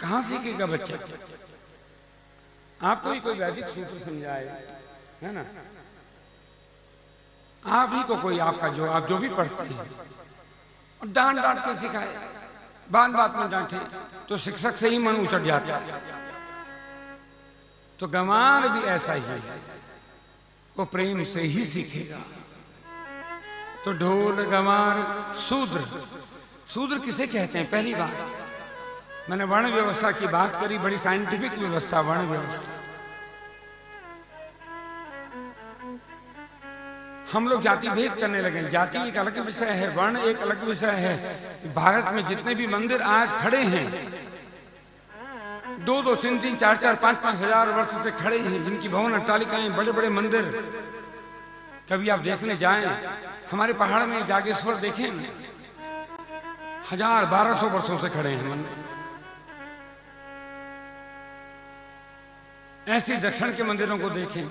कहां सीखेगा बच्चा? आपको ही कोई वैदिक सूत्र समझाए, है ना, आप ही को कोई आपका जो आप जो भी पढ़ते हैं और डांट डांट के सिखाए, बात बात में डांटे तो शिक्षक से ही मन उचट जाता है। तो गंवार भी ऐसा ही है, वो प्रेम से ही सीखेगा। तो ढोल गंवार शूद्र, शूद्र किसे कहते हैं? पहली बात मैंने वर्ण व्यवस्था की बात करी, बड़ी साइंटिफिक व्यवस्था वर्ण व्यवस्था। हम लोग जाति भेद करने लगे। जाति एक अलग विषय है, वर्ण एक अलग विषय है। भारत में जितने भी मंदिर आज खड़े हैं, 2-2, 3-3, 4-4, 5-5 हजार वर्ष से खड़े हैं, जिनकी भवन अट्टालिकाएं, बड़े बड़े मंदिर, कभी आप देखने जाएं, हमारे पहाड़ में जागेश्वर देखें, 1000-1200 वर्षों से खड़े हैं मंदिर। ऐसे दक्षिण के मंदिरों को देखें,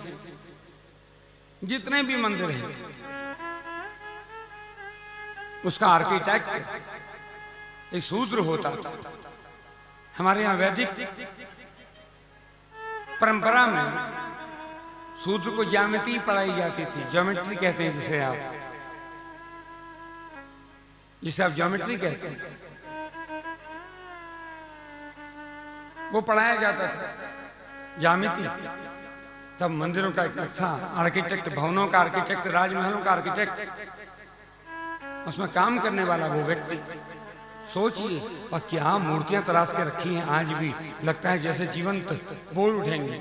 जितने भी मंदिर हैं, उसका आर्किटेक्ट एक शूद्र होता था। हमारे यहां वैदिक परंपरा में शूद्र को ज्यामिति पढ़ाई जाती थी। ज्योमेट्री कहते हैं जिसे आप ज्योमेट्री कहते हैं, वो पढ़ाया जाता था ज्यामिति। तब मंदिरों का एक नक्शा, आर्किटेक्ट, भवनों का आर्किटेक्ट, राजमहलों का आर्किटेक्ट, उसमें काम करने वाला वो व्यक्ति। सोचिए, और क्या मूर्तियां तराश के रखी हैं आज भी, लगता है जैसे जीवंत बोल उठेंगे।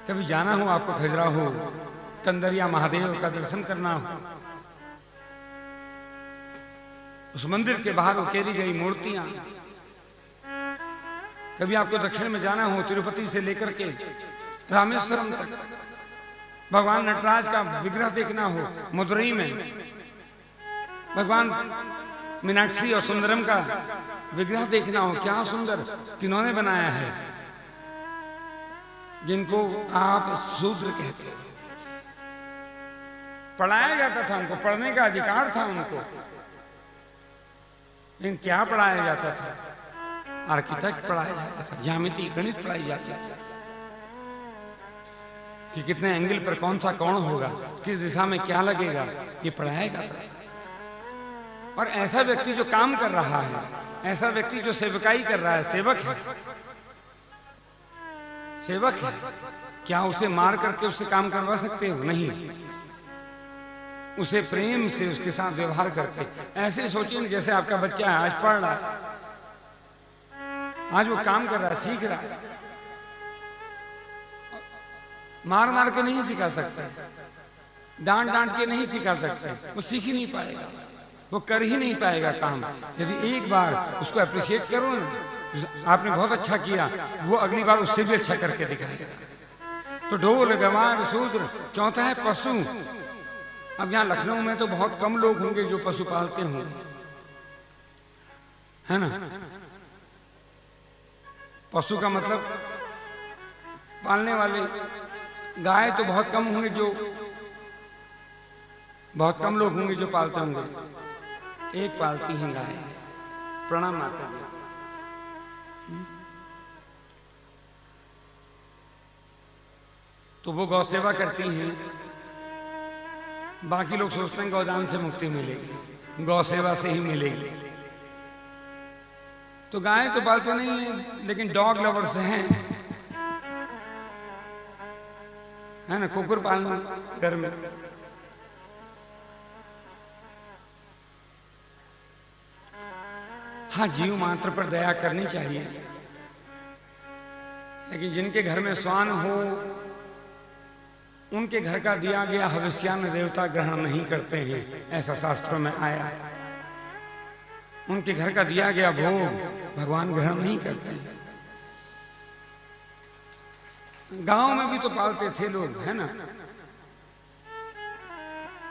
कभी जाना हो आपको खजुराहो, कंदरिया महादेव का दर्शन करना हो, उस मंदिर के बाहर उकेरी गई मूर्तियां। कभी आपको दक्षिण में जाना हो, तिरुपति से लेकर के रामेश्वरम तक, भगवान नटराज का विग्रह देखना हो, मदुरई में भगवान मीनाक्षी और सुंदरम का विग्रह देखना हो, क्या सुंदर किन्होंने बनाया है, जिनको आप शूद्र कहते हैं। पढ़ाया जाता था उनको, पढ़ने का अधिकार था उनको, लेकिन क्या पढ़ाया जाता था? आर्किटेक्ट पढ़ाया जाता था, ज्यामिति, गणित पढ़ाई जाती थी कि कितने एंगल पर कौन सा कोण होगा, किस दिशा में क्या लगेगा, ये पढ़ाया जाता है। और ऐसा व्यक्ति जो काम कर रहा है, ऐसा व्यक्ति जो सेवकाई कर रहा है, सेवक है, सेवक है, क्या उसे मार करके उससे काम करवा सकते हो? नहीं, उसे प्रेम से उसके साथ व्यवहार करके। ऐसे सोचिए जैसे आपका बच्चा है, आज पढ़ रहा है, आज वो काम कर रहा है, सीख रहा है, मार मार के नहीं सिखा सकते, डांट डांट के नहीं सिखा सकते, वो सीख ही नहीं पाएगा, वो कर ही नहीं पाएगा काम। यदि एक बार उसको अप्रिशिएट करो ना, आपने बहुत अच्छा किया, वो अगली बार उससे भी अच्छा करके दिखाएगा। तो ढोल गंवार शूद्र, चौथा है पशु। अब यहाँ लखनऊ में तो बहुत कम लोग होंगे जो पशु पालते होंगे, है ना। पशु का मतलब पालने वाले, गाय तो बहुत कम होंगे, जो बहुत कम लोग होंगे जो पालते होंगे। एक पालती हैं गाय, प्रणाम माता जी। तो वो गौ सेवा करती हैं। बाकी लोग सोचते हैं गौदान से मुक्ति मिलेगी, गौ सेवा से ही मिलेगी। तो गाय तो पालते नहीं है, लेकिन डॉग लवर्स हैं, है ना, कुकुर पालना घर में। हाँ, जीव मात्र पर दया करनी चाहिए, लेकिन जिनके घर में श्वान हो, उनके घर का दिया गया हविष्यान्न देवता ग्रहण नहीं करते हैं, ऐसा शास्त्रों में आया है। उनके घर का दिया गया भोग भगवान ग्रहण नहीं करते हैं। गांव में भी तो पालते थे लोग, है ना,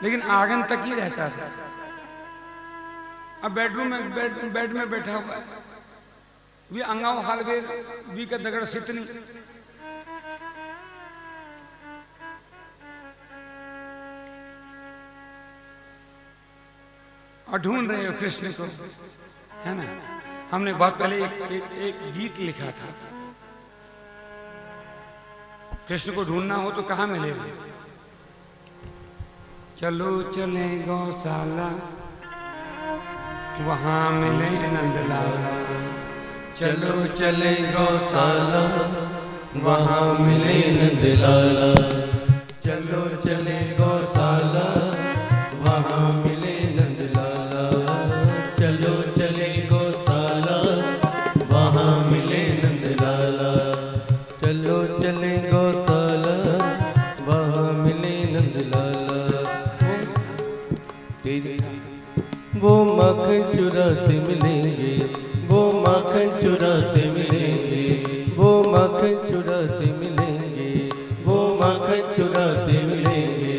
लेकिन आंगन तक ही रहता था। अब बेडरूम में बेड में बैठा हुआ है, वी अंगाव हालवे वी का दगड़ सितनी। और ढूंढ रहे हो कृष्ण को, है ना। हमने बहुत पहले एक गीत लिखा था, कृष्ण को ढूंढना हो तो कहाँ मिलेगा? चलो चले गौशाला, वहाँ मिले नंदलाला। चलो चले गौशाला, वहाँ मिले नंदलाला। चलो चले गौशाला, वहाँ मिले नंदलाला। चलो चले गौशाला, वहाँ मिले नंदलाला। चलो चले गौशाला, वहाँ मिले नंदलाला। वो माखन चुराते मिलेंगे, वो माखन चुराते मिलेंगे, वो माखन चुराते मिलेंगे, वो माखन चुराते मिलेंगे।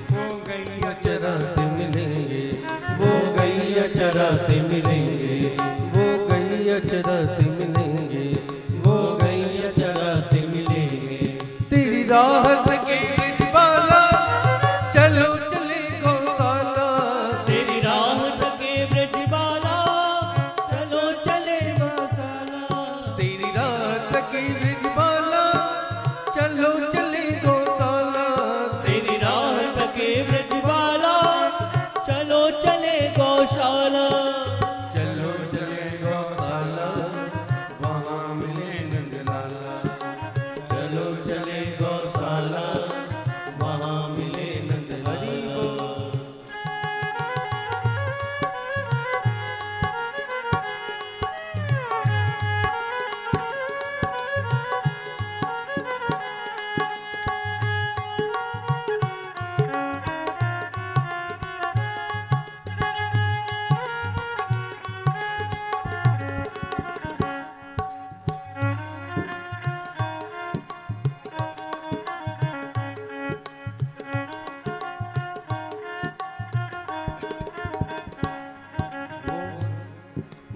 वो गैया चराते मिलेंगे, वो गैया चराते मिलेंगे, वो गैया चराते मिलेंगे, वो गैया चराते मिलेंगे। तेरी राहत के ब्रिजवाला, चलो चले गौशाला। तेरी राहत के ब्रिजवाला, चलो चले गौशाला। तेरी राहत के ब्रिजवाला, चलो चले गौशाला। तेरी राहत के ब्रिजवाला, चलो चले गौशाला। चलो चले गौशाला, वहाँ मिले नंदलाला। चलो चले गौशाला, वहाँ मिले नंदलाला।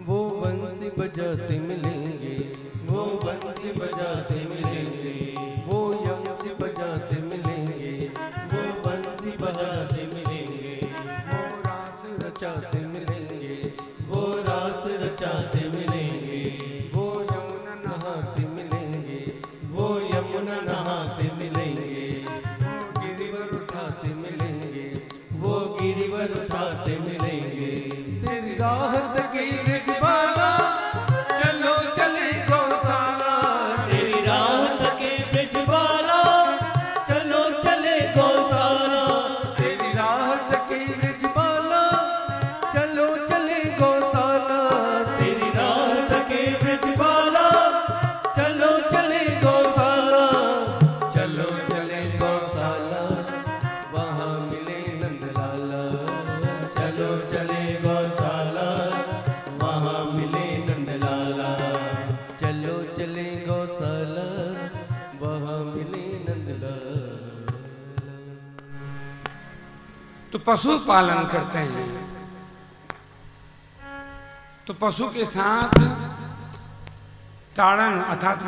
वो बंसी बजाते मिलेंगे, वो बंसी बजाते मिलेंगे, वो यमसी बजाते मिलेंगे, वो बंसी बजाते मिलेंगे। वो रास रचाते मिलेंगे, वो रास रचाते मिलेंगे। वो यमुना नहाते मिलेंगे, वो यमुना नहाते मिलेंगे। वो गिरिवर उठाते मिलेंगे, वो गिरिवर उठाते मिलेंगे। तेरी राहत की ब्रिजवाला, चलो चले गौशाला। तेरी राहत की ब्रिजवाला, चलो चले गौशाला। तेरी राहत की ब्रिजवाला, चलो चले गौशाला। तेरी राहत की ब्रिजवाला, चलो चले गौशाला। चलो चले गौशाला, वहाँ मिले नंदलाला। चलो चले गौशाला, वहाँ मिले नंदलाला। चलो चले गौशाला, वहाँ मिले नंदलाला। तो पशु पालन करते हैं, तो पशु के साथ ताड़न अर्थात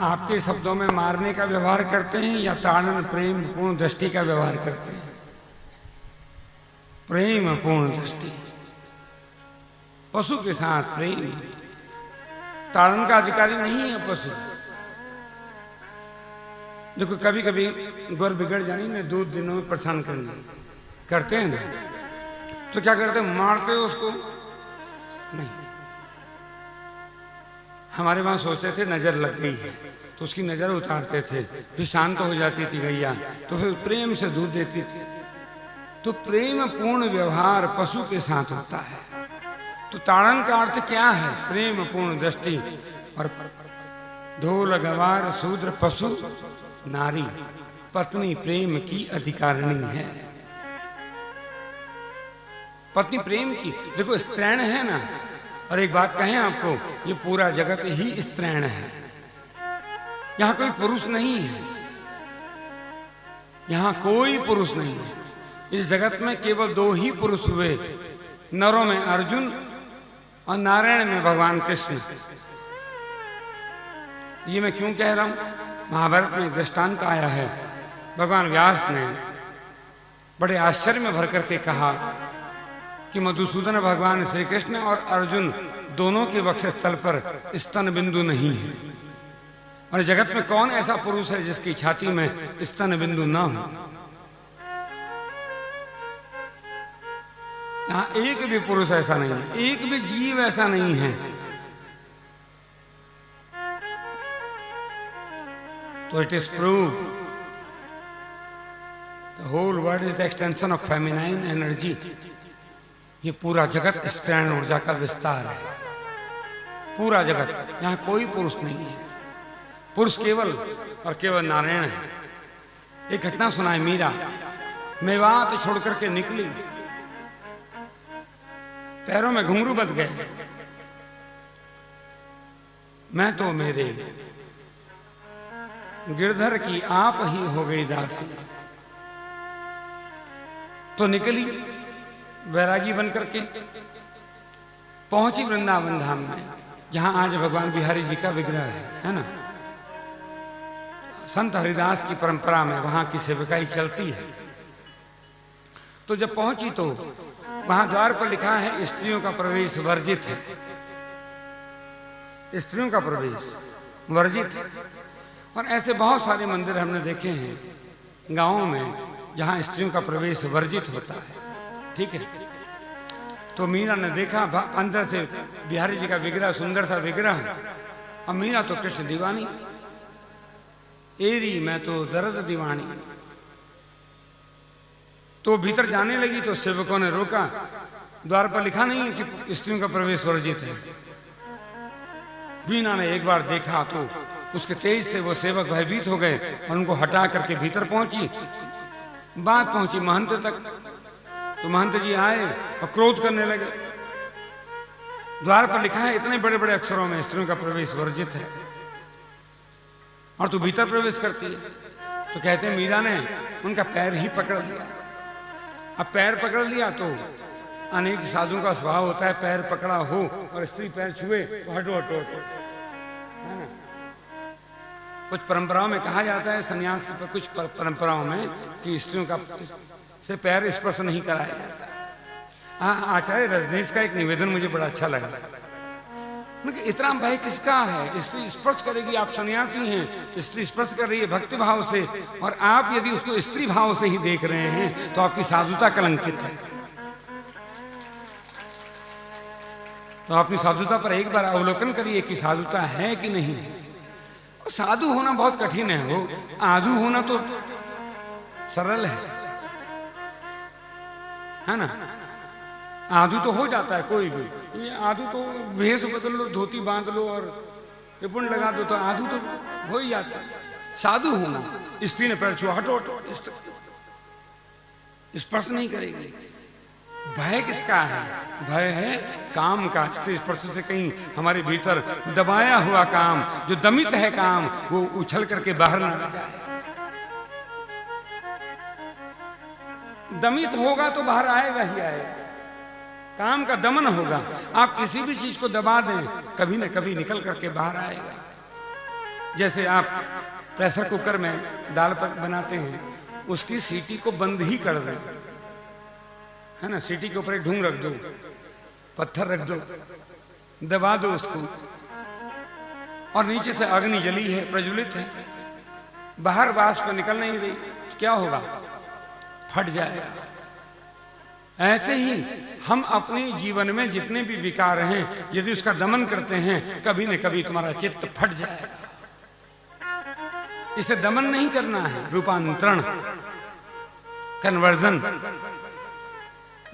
आपके शब्दों में मारने का व्यवहार करते हैं या ताड़न प्रेम पूर्ण दृष्टि का व्यवहार करते हैं? प्रेम पूर्ण दृष्टि, पशु के साथ प्रेम। ताड़न का अधिकारी नहीं है पशु। देखो कभी कभी गौर बिगड़ जानी ना, 2 दिनों में परेशान करते हैं ना, तो क्या करते हैं? मारते हो उसको? नहीं। हमारे वहां सोचते थे नजर लग गई है तो उसकी नजर उतारते थे, फिर शांत हो जाती थी गैया, तो फिर प्रेम से दूध देती थी। तो प्रेम पूर्ण व्यवहार पशु के साथ होता है। तो ताड़न का अर्थ क्या है? प्रेम पूर्ण दृष्टि। और ढोल गवार शूद्र पशु नारी, पत्नी प्रेम की अधिकारिणी है। पत्नी प्रेम की, देखो स्त्रैण है ना। और एक बात कहें आपको, ये पूरा जगत ही स्त्रैण है, यहाँ कोई पुरुष नहीं है, यहाँ कोई पुरुष नहीं है। इस जगत में केवल 2 ही पुरुष हुए, नरों में अर्जुन और नारायण में भगवान कृष्ण। ये मैं क्यों कह रहा हूं? महाभारत में दृष्टांत आया है, भगवान व्यास ने बड़े आश्चर्य में भर करके कहा कि मधुसूदन भगवान श्री कृष्ण और अर्जुन दोनों के वक्षस्थल पर स्तन बिंदु नहीं है। और जगत में कौन ऐसा पुरुष है जिसकी छाती में स्तन बिंदु ना हो? यहां एक भी पुरुष ऐसा नहीं है, एक भी जीव ऐसा नहीं है। तो it is prove the whole world is the extension of feminine energy. ये पूरा जगत स्त्रीण ऊर्जा का विस्तार है, पूरा जगत। यहां कोई पुरुष नहीं है, पुरुष केवल और केवल नारायण है। एक घटना सुनाए, मीरा मेवात छोड़ करके निकली, पैरों में घुंघरू बंध गए। मैं तो मेरे गिरधर की आप ही हो गई दासी। तो निकली वैरागी बनकर के, पहुंची वृंदावन धाम में, जहां आज भगवान बिहारी जी का विग्रह है ना। संत हरिदास की परंपरा में वहां की सेविकाई चलती है। तो जब पहुंची तो वहां द्वार पर लिखा है स्त्रियों का प्रवेश वर्जित है, स्त्रियों का प्रवेश वर्जित है। और ऐसे बहुत सारे मंदिर हमने देखे हैं गांवों में जहां स्त्रियों का प्रवेश वर्जित होता है, ठीक है। तो मीरा ने देखा अंदर से बिहारी जी का विग्रह, सुंदर सा विग्रह, और मीरा तो कृष्ण दीवानी, एरी मैं तो दर्द दीवानी। तो भीतर जाने लगी तो सेवकों ने रोका, द्वार पर लिखा नहीं है कि स्त्रियों का प्रवेश वर्जित है। मीरा ने एक बार देखा तो उसके तेज से वो सेवक भयभीत हो गए और उनको हटा करके भीतर पहुंची। बात पहुंची महंत तक, तो महंत जी आए और क्रोध करने लगे। द्वार पर लिखा है इतने बड़े बड़े अक्षरों में स्त्रियों का प्रवेश वर्जित है, और तू भीतर प्रवेश करती है। तो कहते मीरा ने उनका पैर ही पकड़ लिया। अब पैर पकड़ लिया तो अनेक साधुओं का स्वभाव होता है, पैर पकड़ा हो और स्त्री पैर छुए तो हटो हटो हटो, है ना। कुछ परंपराओं में कहा जाता है, सन्यास की कुछ परंपराओं में, कि स्त्रियों का से पैर स्पर्श नहीं कराया जाता। हाँ, आचार्य रजनीश का एक निवेदन मुझे बड़ा अच्छा लगा। इतना भय किसका है? स्त्री स्पर्श करेगी, आप सन्यासी हैं, स्त्री स्पर्श कर रही है भक्ति भाव से, और आप यदि उसको स्त्री भाव से ही देख रहे हैं तो आपकी साधुता कलंकित है। तो अपनी साधुता पर एक बार अवलोकन करिए कि साधुता है कि नहीं। साधु होना बहुत कठिन है, हो आधु होना तो सरल है ना। आधु तो हो जाता है कोई भी, ये आधु तो भेष बदल लो, धोती बांध लो और रिबन लगा दो तो आधु तो हो ही जाता है। साधु होना, स्त्री ने पैर छुआ, हटो हटो, स्पर्श नहीं करेगी। भय किसका है? भय है काम का। स्त्री स्पर्श से कहीं हमारे भीतर दबाया हुआ काम, जो दमित है काम, वो उछल करके बाहर ना आ जाए। दमित होगा तो बाहर आएगा ही आएगा, काम का दमन होगा। आप किसी भी चीज को दबा दें, कभी न कभी निकल करके बाहर आएगा। जैसे आप प्रेशर कुकर में दाल बनाते हैं, उसकी सीटी को बंद ही कर दें, है ना। सीटी के ऊपर एक ढूंढ रख दो, पत्थर रख दो, दबा दो उसको, और नीचे से अग्नि जली है, प्रज्वलित है, बाहर वाष्प निकल नहीं रही, तो क्या होगा? फट जाएगा। ऐसे ही हम अपने जीवन में जितने भी विकार हैं, यदि उसका दमन करते हैं, कभी न कभी तुम्हारा चित्त फट जाएगा। इसे दमन नहीं करना है, रूपांतरण, कन्वर्जन,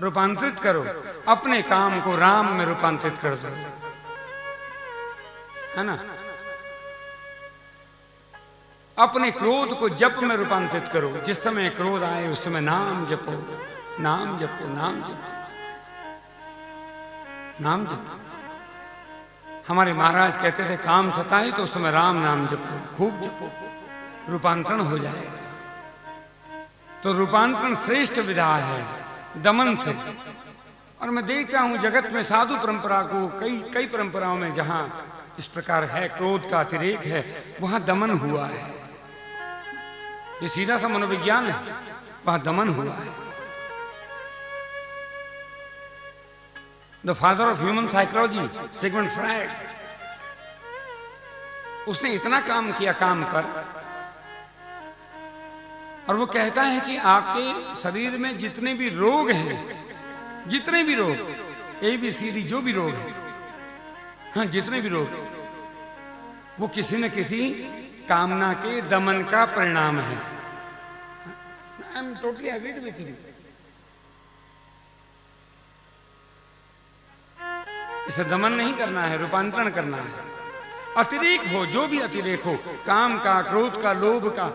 रूपांतरित करो। अपने काम को राम में रूपांतरित कर दो, है ना। अपने क्रोध को जप में रूपांतरित करो। जिस समय क्रोध आए उस समय नाम जपो, नाम जपो, नाम जपो, नाम जपो। हमारे महाराज कहते थे काम सताए तो उस समय राम नाम जपो, खूब जपो, रूपांतरण हो जाएगा। तो रूपांतरण श्रेष्ठ विधा है दमन से। और मैं देखता हूं जगत में साधु परंपरा को, कई परंपराओं में जहां इस प्रकार है, क्रोध का अतिरेक है, वहां दमन हुआ है। ये सीधा सा मनोविज्ञान है, वहां दमन हुआ है। The father of human psychology Sigmund Freud, उसने इतना काम किया काम पर, और वो कहता है कि आपके शरीर में जितने भी रोग हैं, जितने भी रोग, ABCD जो भी रोग है, हाँ जितने भी रोग हैं, वो किसी न किसी कामना के दमन का परिणाम है। I am totally agreed with you. इसे दमन नहीं करना है, रूपांतरण करना है। अतिरेक हो, जो भी अतिरेक हो, काम का, क्रोध का, लोभ का,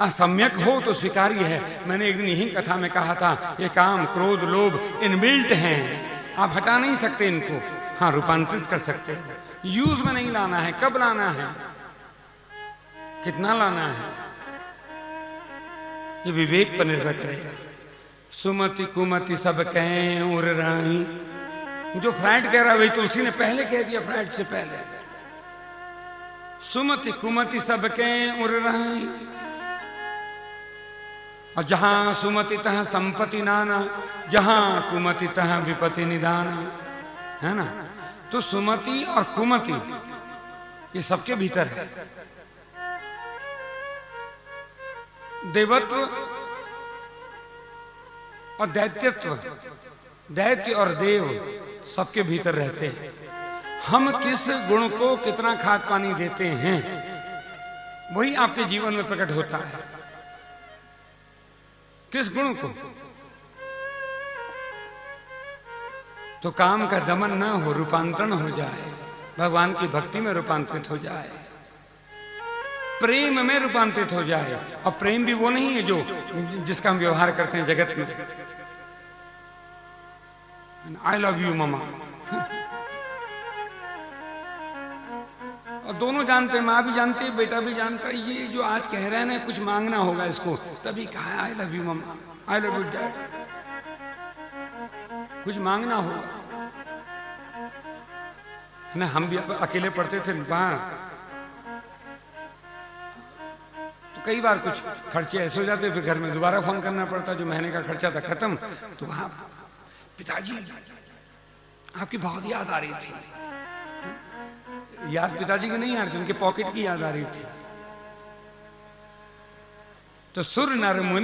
असम्यक हो तो स्वीकार्य है। मैंने एक दिन यही कथा में कहा था, ये काम, क्रोध, लोभ इनबिल्ट हैं, आप हटा नहीं सकते इनको। हाँ, रूपांतरित कर सकते हैं। यूज में नहीं लाना है। कब लाना है, कितना लाना है, ये विवेक पर निर्भर करेगा। सुमति कुमति सब कहें उर राही, जो फ्रायड कह रहा है वही तुलसी ने पहले कह दिया, फ्रायड से पहले। सुमति कुमति सब कहें उर राही, और जहां सुमति तहां संपत्ति नाना, जहां कुमति तहां विपत्ति निदान, है ना। तो सुमति और कुमति ये सबके भीतर है। देवत्व और दैत्यत्व, दैत्य और देव सबके भीतर रहते हैं। हम किस गुण को कितना खाद पानी देते हैं, वही आपके जीवन में प्रकट होता है। किस गुण को? तो काम का दमन न हो, रूपांतरण हो जाए, भगवान की भक्ति में रूपांतरित हो जाए, प्रेम में रूपांतरित हो जाए। और प्रेम भी वो नहीं है जो जिसका हम व्यवहार करते हैं जगत में, आई लव यू ममा। और दोनों जानते हैं, माँ भी जानती है, बेटा भी जानता है। ये जो आज कह रहे हैं ना, कुछ मांगना होगा इसको, तभी कहा I love you mama, I love you dad. कुछ मांगना होगा, है ना। हम भी अकेले पढ़ते थे वहां, तो कई बार कुछ खर्चे ऐसे हो जाते, फिर घर में दोबारा फोन करना पड़ता। जो महीने का खर्चा था खत्म, तो वहां पिताजी आपकी बहुत याद आ रही थी। याद पिताजी की नहीं आ रही थी, उनके पॉकेट की याद आ रही थी। तो सुर नर मुनि